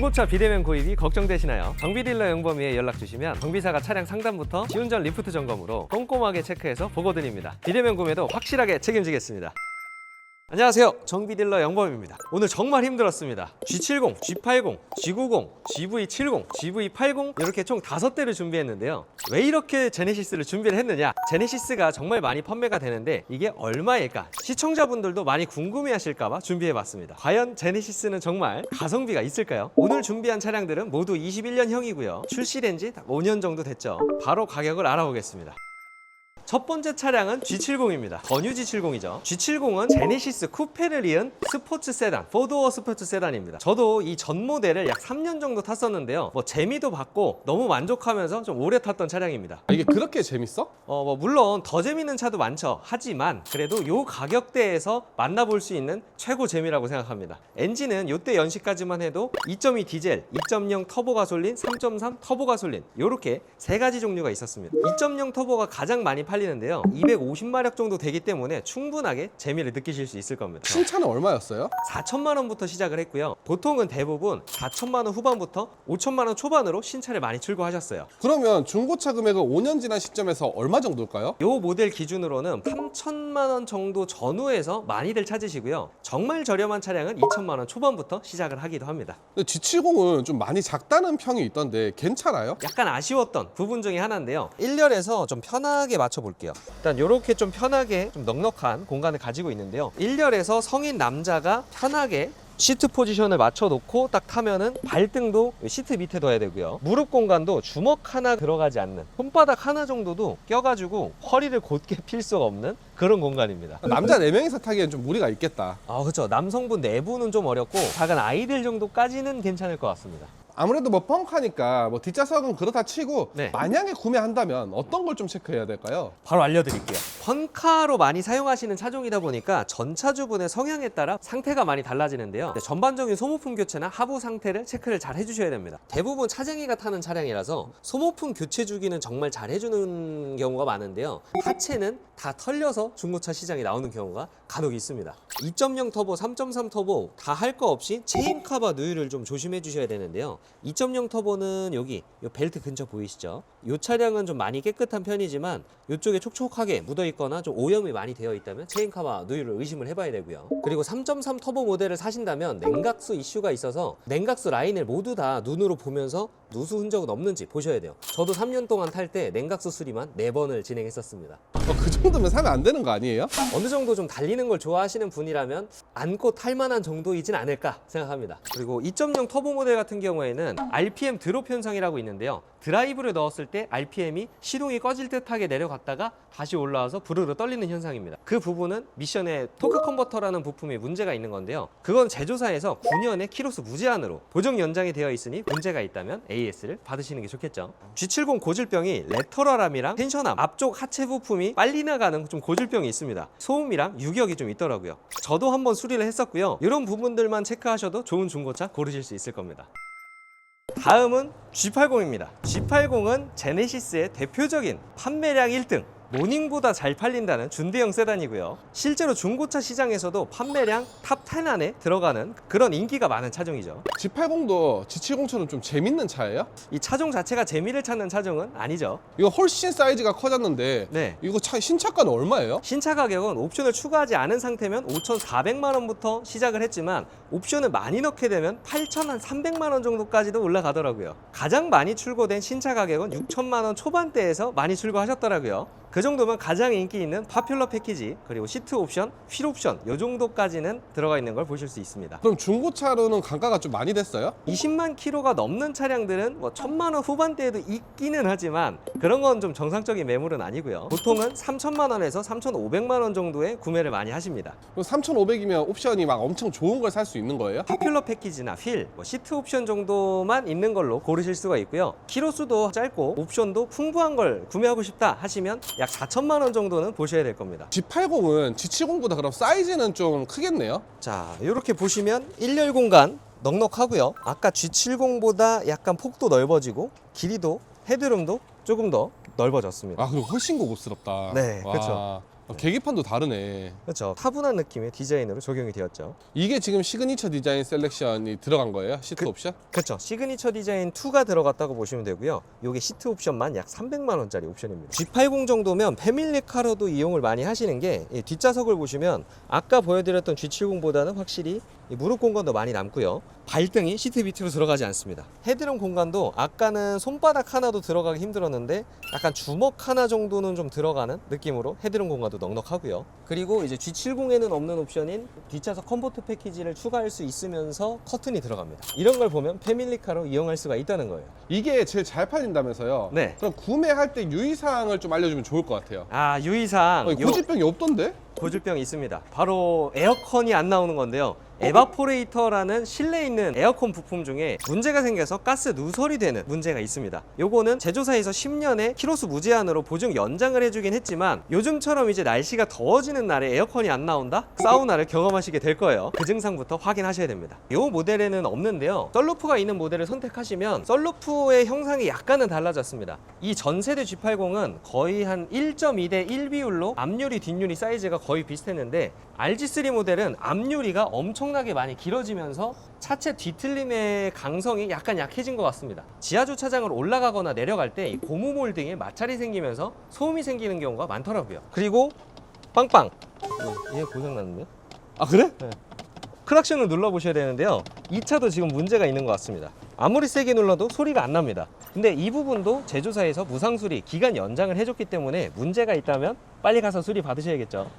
중고차 비대면 구입이 걱정되시나요? 정비딜러 영범이에 연락 주시면 정비사가 차량 상담부터 시운전 리프트 점검으로 꼼꼼하게 체크해서 보고 드립니다. 비대면 구매도 확실하게 책임지겠습니다. 안녕하세요, 정비딜러 영범입니다. 오늘 정말 힘들었습니다. G70, G80, G90, GV70, GV80 이렇게 총 5대를 준비했는데요. 왜 이렇게 제네시스를 준비를 했느냐? 제네시스가 정말 많이 판매가 되는데 이게 얼마일까? 시청자분들도 많이 궁금해하실까봐 준비해봤습니다. 과연 제네시스는 정말 가성비가 있을까요? 오늘 준비한 차량들은 모두 21년형이고요. 출시된 지 5년 정도 됐죠. 바로 가격을 알아보겠습니다. 첫 번째 차량은 G70입니다. 전유 G70이죠. G70은 제네시스 쿠페를 이은 스포츠 세단, 4도어 스포츠 세단입니다. 저도 이 전 모델을 약 3년 정도 탔었는데요. 재미도 봤고 너무 만족하면서 좀 오래 탔던 차량입니다. 이게 그렇게 재밌어? 물론 더 재밌는 차도 많죠. 하지만 그래도 이 가격대에서 만나볼 수 있는 최고 재미라고 생각합니다. 엔진은 이때 연식까지만 해도 2.2 디젤, 2.0 터보 가솔린, 3.3 터보 가솔린 이렇게 세 가지 종류가 있었습니다. 2.0 터보가 가장 많이 팔리는데요. 250마력 정도 되기 때문에 충분하게 재미를 느끼실 수 있을 겁니다. 신차는 얼마였어요? 4천만 원부터 시작을 했고요. 보통은 대부분 4천만 원 후반부터 5천만 원 초반으로 신차를 많이 출고하셨어요. 그러면 중고차 금액은 5년 지난 시점에서 얼마 정도일까요? 이 모델 기준으로는 3천만 원 정도 전후에서 많이들 찾으시고요. 정말 저렴한 차량은 2천만 원 초반부터 시작을 하기도 합니다. 근데 G70은 좀 많이 작다는 평이 있던데 괜찮아요? 약간 아쉬웠던 부분 중에 하나인데요. 1열에서 좀 편하게 맞춰볼게요. 일단 이렇게 좀 편하게 좀 넉넉한 공간을 가지고 있는데요. 1열에서 성인 남자가 편하게 시트 포지션을 맞춰놓고 딱 타면은 발등도 시트 밑에 둬야 되고요. 무릎 공간도 주먹 하나 들어가지 않는 손바닥 하나 정도도 껴가지고 허리를 곧게 필 수가 없는 그런 공간입니다. 남자 4명이서 타기엔 좀 무리가 있겠다. 그렇죠. 남성분 내부는 좀 어렵고 작은 아이들 정도까지는 괜찮을 것 같습니다. 아무래도 펑카니까 뒷좌석은 그렇다 치고 네. 만약에 구매한다면 어떤 걸 좀 체크해야 될까요? 바로 알려드릴게요. 펀카로 많이 사용하시는 차종이다 보니까 전차주분의 성향에 따라 상태가 많이 달라지는데요. 전반적인 소모품 교체나 하부 상태를 체크를 잘 해주셔야 됩니다. 대부분 차쟁이가 타는 차량이라서 소모품 교체 주기는 정말 잘 해주는 경우가 많은데요. 하체는 다 털려서 중고차 시장에 나오는 경우가 간혹 있습니다. 2.0 터보, 3.3 터보 다 할 거 없이 체인 카바 누유를 좀 조심해 주셔야 되는데요. 2.0 터보는 여기 이 벨트 근처 보이시죠? 이 차량은 좀 많이 깨끗한 편이지만 이쪽에 촉촉하게 묻어 있거나 좀 오염이 많이 되어 있다면 체인 카바 누유를 의심을 해봐야 되고요. 그리고 3.3 터보 모델을 사신다면 냉각수 이슈가 있어서 냉각수 라인을 모두 다 눈으로 보면서 누수 흔적은 없는지 보셔야 돼요. 저도 3년 동안 탈 때 냉각수 수리만 4번을 진행했었습니다. 그 정도면 사면 안 되는 거 아니에요? 어느 정도 좀 달리는 걸 좋아하시는 분이라면 안고 탈 만한 정도이진 않을까 생각합니다. 그리고 2.0 터보 모델 같은 경우에는 RPM 드롭 현상이라고 있는데요. 드라이브를 넣었을 때 RPM이 시동이 꺼질 듯하게 내려갔다가 다시 올라와서 부르르 떨리는 현상입니다. 그 부분은 미션의 토크 컨버터라는 부품이 문제가 있는 건데요. 그건 제조사에서 9년의 키로수 무제한으로 보정 연장이 되어 있으니 문제가 있다면 AS를 받으시는 게 좋겠죠. G70 고질병이 레터럴암이랑 텐션암, 앞쪽 하체 부품이 빨리 나가는 좀 고질병이 있습니다. 소음이랑 유격이 좀 있더라고요. 저도 한번 수리를 했었고요. 이런 부분들만 체크하셔도 좋은 중고차 고르실 수 있을 겁니다. 다음은 G80입니다. G80은 제네시스의 대표적인 판매량 1등, 모닝보다 잘 팔린다는 준대형 세단이고요. 실제로 중고차 시장에서도 판매량 탑 10 안에 들어가는 그런 인기가 많은 차종이죠. G80도 G70처럼 좀 재밌는 차예요? 이 차종 자체가 재미를 찾는 차종은 아니죠. 이거 훨씬 사이즈가 커졌는데 네. 이거 신차가는 얼마예요? 신차 가격은 옵션을 추가하지 않은 상태면 5,400만 원부터 시작을 했지만 옵션을 많이 넣게 되면 8,300만 원 정도까지도 올라가더라고요. 가장 많이 출고된 신차 가격은 6천만 원 초반대에서 많이 출고하셨더라고요. 그 정도면 가장 인기 있는 파퓰러 패키지, 그리고 시트 옵션, 휠 옵션 이 정도까지는 들어가 있는 걸 보실 수 있습니다. 그럼 중고차로는 단가가 좀 많이 됐어요? 20만 킬로가 넘는 차량들은 1,000만 원 후반대에도 있기는 하지만 그런 건 좀 정상적인 매물은 아니고요. 보통은 3천만 원에서 3,500만 원 정도의 구매를 많이 하십니다. 그럼 3,500이면 옵션이 막 엄청 좋은 걸 살 수 있는 거예요? 파퓰러 패키지나 휠, 시트 옵션 정도만 있는 걸로 고르실 수가 있고요. 키로수도 짧고 옵션도 풍부한 걸 구매하고 싶다 하시면 약 4천만 원 정도는 보셔야 될 겁니다. G80은 G70보다 그럼 사이즈는 좀 크겠네요? 자, 이렇게 보시면 1열 공간 넉넉하고요. 아까 G70보다 약간 폭도 넓어지고 길이도 헤드룸도 조금 더 넓어졌습니다. 아, 그리고 훨씬 고급스럽다. 네, 와. 그렇죠. 계기판도 다르네. 그렇죠. 타분한 느낌의 디자인으로 적용이 되었죠. 이게 지금 시그니처 디자인 셀렉션이 들어간 거예요? 시트 옵션? 그렇죠. 시그니처 디자인 2가 들어갔다고 보시면 되고요. 이게 시트 옵션만 약 300만 원짜리 옵션입니다. G80 정도면 패밀리카로도 이용을 많이 하시는 게 이 뒷좌석을 보시면 아까 보여드렸던 G70보다는 확실히 이 무릎 공간도 많이 남고요. 발등이 시트 밑으로 들어가지 않습니다. 헤드룸 공간도 아까는 손바닥 하나도 들어가기 힘들었는데 약간 주먹 하나 정도는 좀 들어가는 느낌으로 헤드룸 공간도 넉넉하고요. 그리고 이제 G70에는 없는 옵션인 뒷좌석 컴포트 패키지를 추가할 수 있으면서 커튼이 들어갑니다. 이런 걸 보면 패밀리카로 이용할 수가 있다는 거예요. 이게 제일 잘 팔린다면서요? 네. 그럼 구매할 때 유의사항을 좀 알려주면 좋을 것 같아요. 아, 유의사항. 고질병이 없던데? 고질병이 있습니다. 바로 에어컨이 안 나오는 건데요. 에바포레이터라는 실내에 있는 에어컨 부품 중에 문제가 생겨서 가스 누설이 되는 문제가 있습니다. 요거는 제조사에서 10년의 키로수 무제한으로 보증 연장을 해주긴 했지만 요즘처럼 이제 날씨가 더워지는 날에 에어컨이 안 나온다? 사우나를 경험하시게 될 거예요. 그 증상부터 확인하셔야 됩니다. 요 모델에는 없는데요. 썬루프가 있는 모델을 선택하시면 썬루프의 형상이 약간은 달라졌습니다. 이 전세대 G80은 거의 한 1.2대 1 비율로 앞유리 뒷유리 사이즈가 거의 비슷했는데 RG3 모델은 앞유리가 엄청나게 많이 길어지면서 차체 뒤틀림의 강성이 약간 약해진 것 같습니다. 지하 주차장을 올라가거나 내려갈 때 이 고무 몰딩에 마찰이 생기면서 소음이 생기는 경우가 많더라고요. 그리고 빵빵! 얘 고장났는데요? 아 그래? 네. 클락션을 눌러보셔야 되는데요. 이 차도 지금 문제가 있는 것 같습니다. 아무리 세게 눌러도 소리가 안 납니다. 근데 이 부분도 제조사에서 무상수리 기간 연장을 해줬기 때문에 문제가 있다면 빨리 가서 수리 받으셔야겠죠.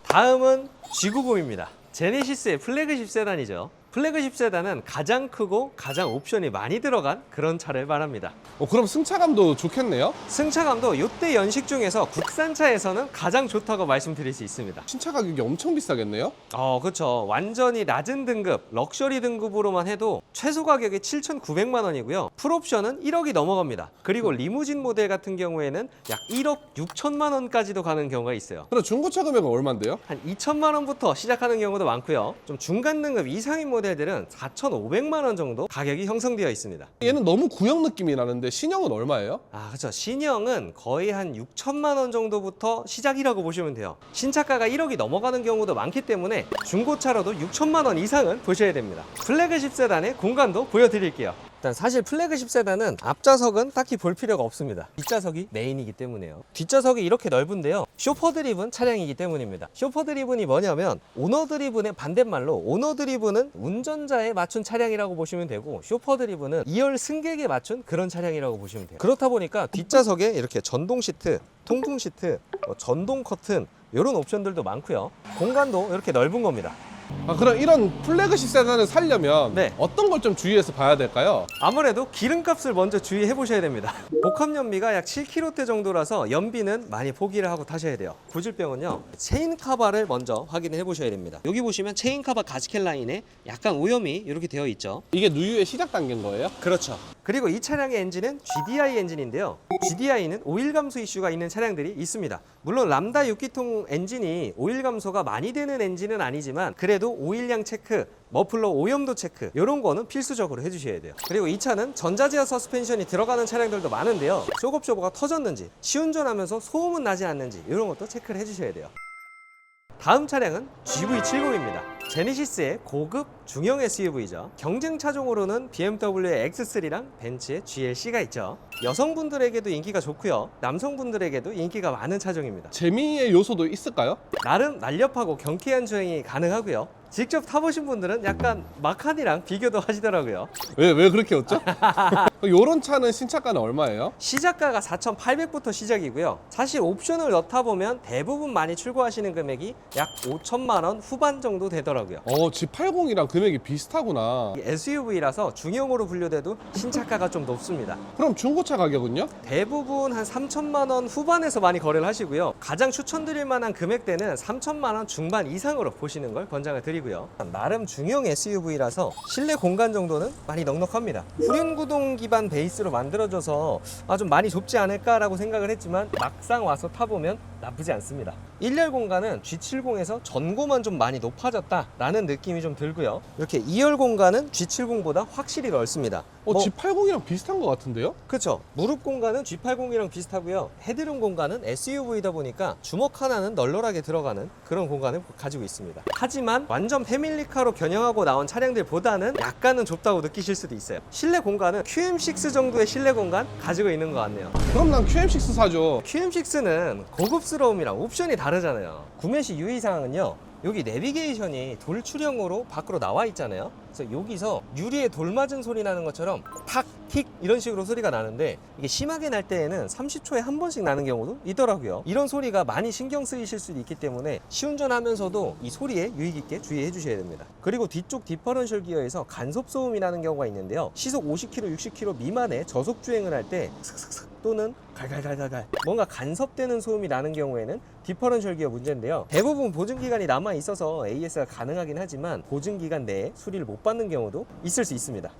다음은 G90입니다. 제네시스의 플래그십 세단이죠. 플래그십 세단은 가장 크고 가장 옵션이 많이 들어간 그런 차를 말합니다. 그럼 승차감도 좋겠네요? 승차감도 이때 연식 중에서 국산차에서는 가장 좋다고 말씀드릴 수 있습니다. 신차 가격이 엄청 비싸겠네요? 그렇죠. 완전히 낮은 등급, 럭셔리 등급으로만 해도 최소 가격이 7,900만 원이고요. 풀옵션은 1억이 넘어갑니다. 그리고 리무진 모델 같은 경우에는 약 1억 6천만 원까지도 가는 경우가 있어요. 그럼 중고차 금액은 얼마인데요? 한 2천만 원부터 시작하는 경우도 많고요. 좀 중간 등급 이상인 모델들은 4,500만 원 정도 가격이 형성되어 있습니다. 얘는 너무 구형 느낌이 나는데 신형은 얼마예요? 아, 그렇죠. 신형은 거의 한 6천만 원 정도부터 시작이라고 보시면 돼요. 신차가가 1억이 넘어가는 경우도 많기 때문에 중고차로도 6천만 원 이상은 보셔야 됩니다. 플래그십 세단의 공간도 보여드릴게요. 일단 사실 플래그십 세단은 앞좌석은 딱히 볼 필요가 없습니다. 뒷좌석이 메인이기 때문에요. 뒷좌석이 이렇게 넓은데요. 쇼퍼 드리븐 차량이기 때문입니다. 쇼퍼 드리븐이 뭐냐면 오너 드리븐의 반대말로 오너 드리븐은 운전자에 맞춘 차량이라고 보시면 되고 쇼퍼 드리븐은 2열 승객에 맞춘 그런 차량이라고 보시면 돼요. 그렇다 보니까 뒷좌석에 이렇게 전동 시트, 통풍 시트, 전동 커튼 이런 옵션들도 많고요. 공간도 이렇게 넓은 겁니다. 그럼 이런 플래그십 세단을 사려면 네. 어떤 걸 좀 주의해서 봐야 될까요? 아무래도 기름값을 먼저 주의해 보셔야 됩니다. 복합 연비가 약 7km 정도라서 연비는 많이 포기를 하고 타셔야 돼요. 고질병은요, 체인 카바를 먼저 확인해 보셔야 됩니다. 여기 보시면 체인 카바 가스켓 라인에 약간 오염이 이렇게 되어 있죠. 이게 누유의 시작 단계인 거예요? 그렇죠. 그리고 이 차량의 엔진은 GDI 엔진인데요. GDI는 오일 감소 이슈가 있는 차량들이 있습니다. 물론 람다 6기통 엔진이 오일 감소가 많이 되는 엔진은 아니지만 그래도 오일량 체크, 머플러 오염도 체크 이런 거는 필수적으로 해주셔야 돼요. 그리고 이 차는 전자제어 서스펜션이 들어가는 차량들도 많은데요. 쇼급쇼버가 터졌는지 시운전하면서 소음은 나지 않는지 이런 것도 체크를 해주셔야 돼요. 다음 차량은 GV70입니다. 제네시스의 고급 중형 SUV죠. 경쟁 차종으로는 BMW의 X3랑 벤츠의 GLC가 있죠. 여성분들에게도 인기가 좋고요. 남성분들에게도 인기가 많은 차종입니다. 재미의 요소도 있을까요? 나름 날렵하고 경쾌한 주행이 가능하고요. 직접 타보신 분들은 약간 마칸이랑 비교도 하시더라고요. 왜 그렇게 웃죠? 요런 차는 신차가는 얼마예요? 시작가가 4,800부터 시작이고요. 사실 옵션을 넣다 보면 대부분 많이 출고하시는 금액이 약 5천만 원 후반 정도 되더라고요. G80이랑 금액이 비슷하구나. SUV라서 중형으로 분류돼도 신차가가 좀 높습니다. 그럼 중고차 가격은요? 대부분 한 3천만 원 후반에서 많이 거래를 하시고요. 가장 추천드릴 만한 금액대는 3천만 원 중반 이상으로 보시는 걸 권장을 드리고요. 나름 중형 SUV라서 실내 공간 정도는 많이 넉넉합니다. 후륜 구동 기반 기반 베이스로 만들어져서 좀 많이 좁지 않을까라고 생각을 했지만 막상 와서 타보면 나쁘지 않습니다. 1열 공간은 G70에서 전고만 좀 많이 높아졌다라는 느낌이 좀 들고요. 이렇게 2열 공간은 G70보다 확실히 넓습니다. G80이랑 비슷한 것 같은데요? 그렇죠. 무릎 공간은 G80이랑 비슷하고요. 헤드룸 공간은 SUV이다 보니까 주먹 하나는 널널하게 들어가는 그런 공간을 가지고 있습니다. 하지만 완전 패밀리카로 겨냥하고 나온 차량들보다는 약간은 좁다고 느끼실 수도 있어요. 실내 공간은 QM6 정도의 실내 공간 가지고 있는 것 같네요. 그럼 난 QM6 사죠. QM6는 고급스러움이랑 옵션이 다르잖아요. 구매 시 유의사항은요, 여기 내비게이션이 돌출형으로 밖으로 나와 있잖아요. 그래서 여기서 유리에 돌 맞은 소리 나는 것처럼 탁, 틱 이런 식으로 소리가 나는데, 이게 심하게 날 때에는 30초에 한 번씩 나는 경우도 있더라고요. 이런 소리가 많이 신경 쓰이실 수도 있기 때문에 시운전하면서도 이 소리에 유의 깊게 주의해 주셔야 됩니다. 그리고 뒤쪽 디퍼런셜 기어에서 간섭 소음이 나는 경우가 있는데요. 시속 50km, 60km 미만의 저속 주행을 할 때 또는 갈갈갈갈갈 뭔가 간섭되는 소음이 나는 경우에는 디퍼런셜 기어 문제인데요. 대부분 보증기간이 남아 있어서 AS가 가능하긴 하지만 보증기간 내에 수리를 못 받는 경우도 있을 수 있습니다.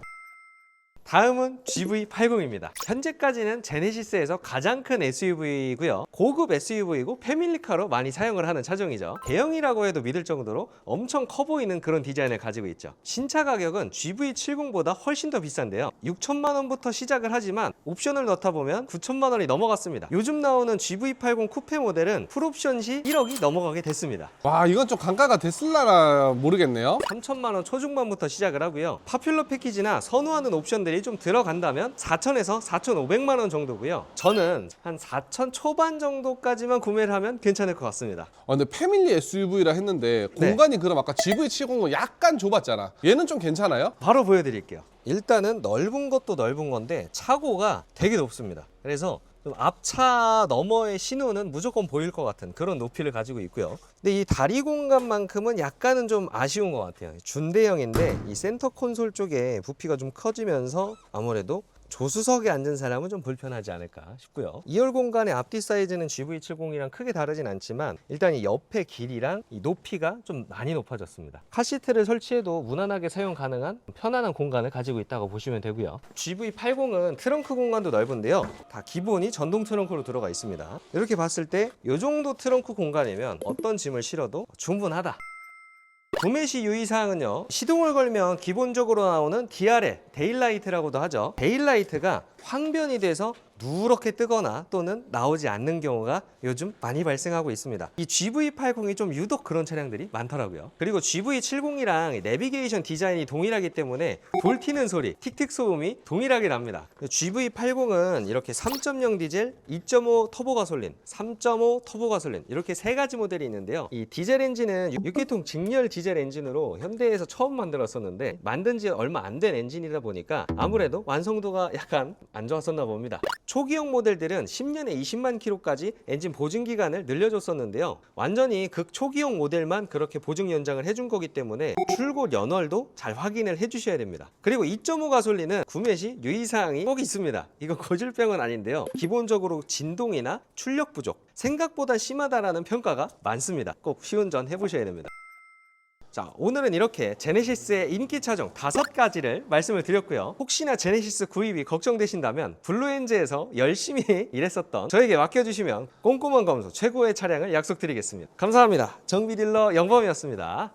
다음은 GV80입니다. 현재까지는 제네시스에서 가장 큰 SUV이고요. 고급 SUV이고 패밀리카로 많이 사용을 하는 차종이죠. 대형이라고 해도 믿을 정도로 엄청 커 보이는 그런 디자인을 가지고 있죠. 신차 가격은 GV70보다 훨씬 더 비싼데요. 6천만 원부터 시작을 하지만 옵션을 넣다 보면 9천만 원이 넘어갔습니다. 요즘 나오는 GV80 쿠페 모델은 풀옵션 시 1억이 넘어가게 됐습니다. 와, 이건 좀 단가가 됐을라나 모르겠네요. 3천만 원 초중반부터 시작을 하고요. 파퓰러 패키지나 선호하는 옵션들이 좀 들어간다면 4천에서 4,500만 원 정도고요. 저는 한 4천 초반 정도까지만 구매를 하면 괜찮을 것 같습니다. 근데 패밀리 SUV라 했는데 공간이 그럼 아까 GV70은 약간 좁았잖아. 얘는 좀 괜찮아요? 바로 보여드릴게요. 일단은 넓은 것도 넓은 건데 차고가 되게 높습니다. 그래서 좀 앞차 너머의 신호는 무조건 보일 것 같은 그런 높이를 가지고 있고요. 근데 이 다리 공간만큼은 약간은 좀 아쉬운 것 같아요. 준대형인데 이 센터 콘솔 쪽에 부피가 좀 커지면서 아무래도 조수석에 앉은 사람은 좀 불편하지 않을까 싶고요. 2열 공간의 앞뒤 사이즈는 GV70이랑 크게 다르진 않지만 일단 이 옆의 길이랑 이 높이가 좀 많이 높아졌습니다. 카시트를 설치해도 무난하게 사용 가능한 편안한 공간을 가지고 있다고 보시면 되고요. GV80은 트렁크 공간도 넓은데요. 다 기본이 전동 트렁크로 들어가 있습니다. 이렇게 봤을 때 이 정도 트렁크 공간이면 어떤 짐을 실어도 충분하다. 구매 시 유의사항은요, 시동을 걸면 기본적으로 나오는 DRL, 데일라이트라고도 하죠. 데일라이트가 황변이 돼서 누렇게 뜨거나 또는 나오지 않는 경우가 요즘 많이 발생하고 있습니다. 이 GV80이 좀 유독 그런 차량들이 많더라고요. 그리고 GV70이랑 내비게이션 디자인이 동일하기 때문에 돌 튀는 소리, 틱틱 소음이 동일하게 납니다. GV80은 이렇게 3.0 디젤, 2.5 터보 가솔린, 3.5 터보 가솔린 이렇게 세 가지 모델이 있는데요. 이 디젤 엔진은 6기통 직렬 디젤 엔진으로 현대에서 처음 만들었었는데 만든 지 얼마 안 된 엔진이다 보니까 아무래도 완성도가 약간 안 좋았었나 봅니다. 초기형 모델들은 10년에 20만 킬로까지 엔진 보증 기간을 늘려줬었는데요. 완전히 극초기형 모델만 그렇게 보증 연장을 해준 거기 때문에 출고 연월도 잘 확인을 해주셔야 됩니다. 그리고 2.5 가솔린은 구매 시 유의사항이 꼭 있습니다. 이거 고질병은 아닌데요. 기본적으로 진동이나 출력 부족, 생각보다 심하다라는 평가가 많습니다. 꼭 시운전 해보셔야 됩니다. 자, 오늘은 이렇게 제네시스의 인기 차종 5가지를 말씀을 드렸고요. 혹시나 제네시스 구입이 걱정되신다면 블루엔즈에서 열심히 일했었던 저에게 맡겨주시면 꼼꼼한 검수 최고의 차량을 약속드리겠습니다. 감사합니다. 정비딜러 영범이었습니다.